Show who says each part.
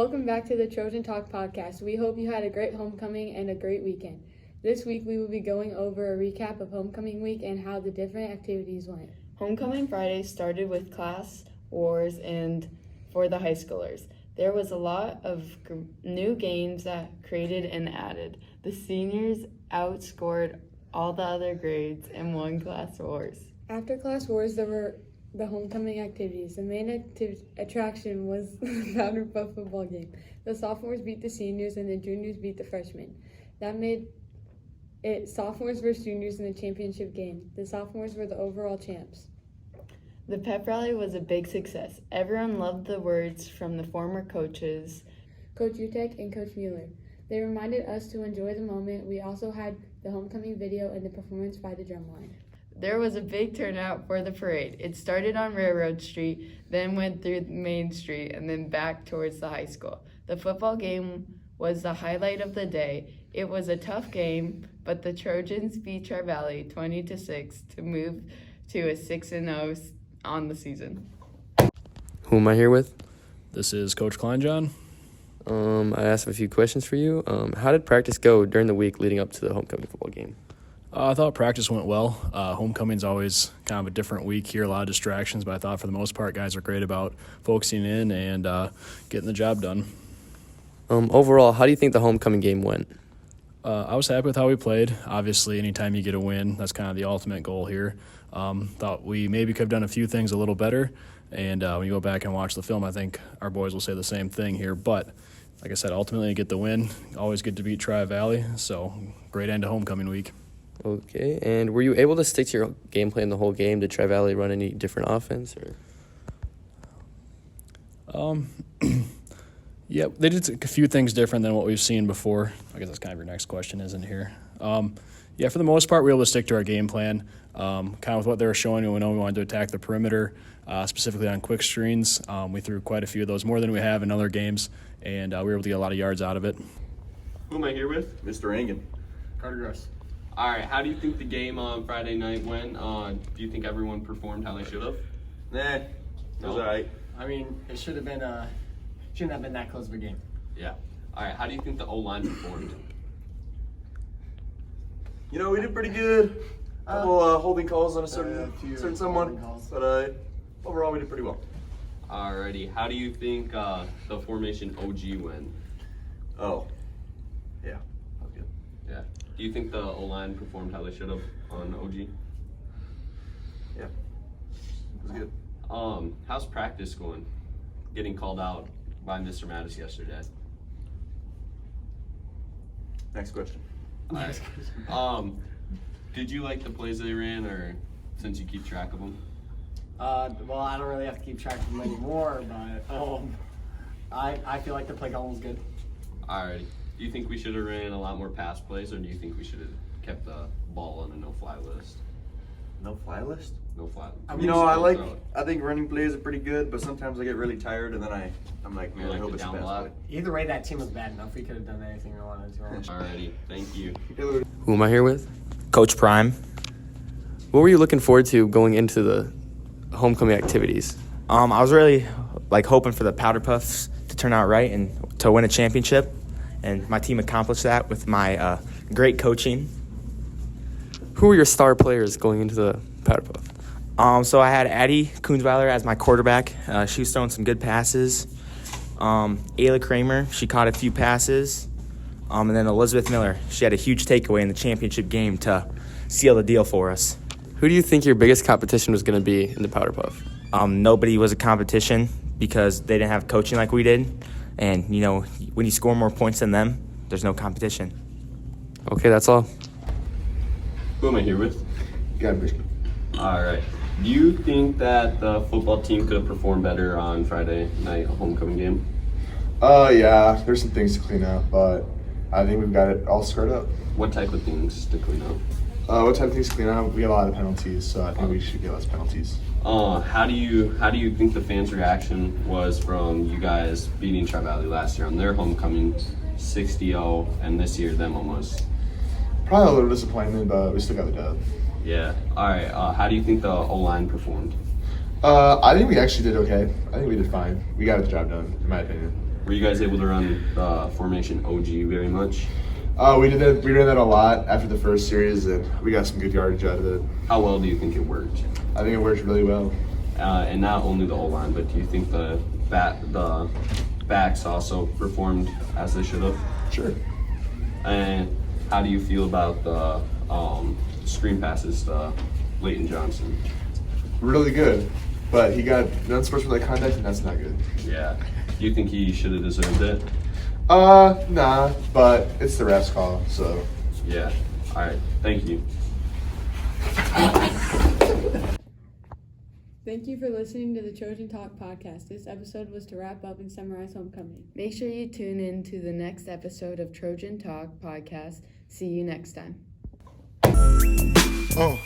Speaker 1: Welcome back to the Trojan Talk podcast. We hope you had a great homecoming and a great weekend. This week we will be going over a recap of homecoming week and how the different activities went.
Speaker 2: Homecoming Friday started with class wars and for the high schoolers. There was a lot of new games that created and added. The seniors outscored all the other grades and won class wars.
Speaker 1: After class wars, there were the homecoming activities. The main attraction was the Powder Puff football game. The sophomores beat the seniors and the juniors beat the freshmen. That made it sophomores versus juniors in the championship game. The sophomores were the overall champs.
Speaker 2: The pep rally was a big success. Everyone loved the words from the former coaches,
Speaker 1: Coach Utek and Coach Mueller. They reminded us to enjoy the moment. We also had the homecoming video and the performance by the drumline.
Speaker 2: There was a big turnout for the parade. It started on Railroad Street, then went through Main Street, and then back towards the high school. The football game was the highlight of the day. It was a tough game, but the Trojans beat Tri-Valley 20-6 to move to a 6-0 on the season.
Speaker 3: Who am I here with?
Speaker 4: This is Coach Kleinjohn.
Speaker 3: I asked a few questions for you. How did practice go during the week leading up to the homecoming football game?
Speaker 4: I thought practice went well. Homecoming's always kind of a different week here, a lot of distractions, but I thought for the most part guys are great about focusing in and getting the job done.
Speaker 3: Overall, how do you think the homecoming game went?
Speaker 4: I was happy with how we played. Obviously, anytime you get a win, that's kind of the ultimate goal here. Thought we maybe could have done a few things a little better, and when you go back and watch the film, I think our boys will say the same thing here. But like I said, ultimately you get the win. Always good to beat Tri-Valley, so great end to homecoming week.
Speaker 3: Okay, and were you able to stick to your game plan the whole game? Did Tri-Valley run any different offense?
Speaker 4: Yeah, they did a few things different than what we've seen before. I guess that's kind of your next question, isn't here? Yeah, for the most part, we were able to stick to our game plan. Kind of with what they were showing, we know we wanted to attack the perimeter, specifically on quick screens. We threw quite a few of those, more than we have in other games, and we were able to get a lot of yards out of it.
Speaker 5: Who am I here with?
Speaker 6: Mr. Engen.
Speaker 5: Carter Gross. All right, how do you think the game on Friday night went? Do you think everyone performed how they should have?
Speaker 6: Nah, it was all right.
Speaker 7: I mean, it shouldn't have been that close of a game.
Speaker 5: Yeah. All right, how do you think the O-line performed?
Speaker 6: You know, we did pretty good. Couple holding calls on a certain someone, but overall we did pretty well.
Speaker 5: Alrighty, how do you think the formation OG went?
Speaker 6: Oh, yeah, that was good.
Speaker 5: Yeah. Do you think the O-line performed how they should have on OG?
Speaker 6: Yeah, it was good.
Speaker 5: How's practice going? Getting called out by Mr. Mattis yesterday.
Speaker 6: Next question.
Speaker 5: All right. Did you like the plays they ran, or since you keep track of them?
Speaker 7: Well, I don't really have to keep track of them anymore, but I feel like the play calling was good.
Speaker 5: Alrighty. Do you think we should have ran a lot more pass plays, or do you think we should have kept the ball on a no-fly list?
Speaker 6: No fly list?
Speaker 5: No fly.
Speaker 6: You know, I think running plays are pretty good, but sometimes I get really tired and then I'm like, man, I hope it's a pass play.
Speaker 7: Either way, that team was bad enough. We could have done anything we wanted to.
Speaker 5: Alrighty. Thank you.
Speaker 3: Who am I here with?
Speaker 8: Coach Prime.
Speaker 3: What were you looking forward to going into the homecoming activities?
Speaker 8: I was really hoping for the Powder Puffs to turn out right and to win a championship, and my team accomplished that with my great coaching.
Speaker 3: Who were your star players going into the Powder Puff?
Speaker 8: So I had Addie Kunzweiler as my quarterback. She was throwing some good passes. Ayla Kramer, she caught a few passes. And then Elizabeth Miller, she had a huge takeaway in the championship game to seal the deal for us.
Speaker 3: Who do you think your biggest competition was going to be in the Powder Puff?
Speaker 8: Nobody was a competition because they didn't have coaching like we did. And, you know, when you score more points than them, there's no competition.
Speaker 3: Okay, that's all.
Speaker 5: Who am I here with?
Speaker 6: Got it.
Speaker 5: All right. Do you think that the football team could have performed better on Friday night homecoming game?
Speaker 9: Yeah, there's some things to clean up, but I think we've got it all squared up.
Speaker 5: What type of things to clean up?
Speaker 9: What type of things to clean up? We have a lot of penalties, so I think we should get less penalties.
Speaker 5: How do you think the fans' reaction was from you guys beating Tri-Valley last year on their homecoming 60-0, and this year them almost?
Speaker 9: Probably a little disappointment, but we still got the dub.
Speaker 5: Yeah. All right. How do you think the O-line performed?
Speaker 9: I think we actually did okay. I think we did fine. We got the job done, in my opinion.
Speaker 5: Were you guys able to run formation OG very much?
Speaker 9: We did that. We ran that a lot after the first series, and we got some good yardage out of it.
Speaker 5: How well do you think it worked?
Speaker 9: I think it worked really well.
Speaker 5: And not only the O-line, but do you think the backs also performed as they should have?
Speaker 9: Sure.
Speaker 5: And how do you feel about the screen passes to Leighton Johnson?
Speaker 9: Really good, but he got unsportsmanlike conduct, and that's not good.
Speaker 5: Yeah. Do you think he should have deserved it?
Speaker 9: Nah, but it's the ref's call, so.
Speaker 5: Yeah. All right. Thank you.
Speaker 1: Thank you for listening to the Trojan Talk podcast. This episode was to wrap up and summarize homecoming.
Speaker 2: Make sure you tune in to the next episode of Trojan Talk podcast. See you next time.
Speaker 10: Oh.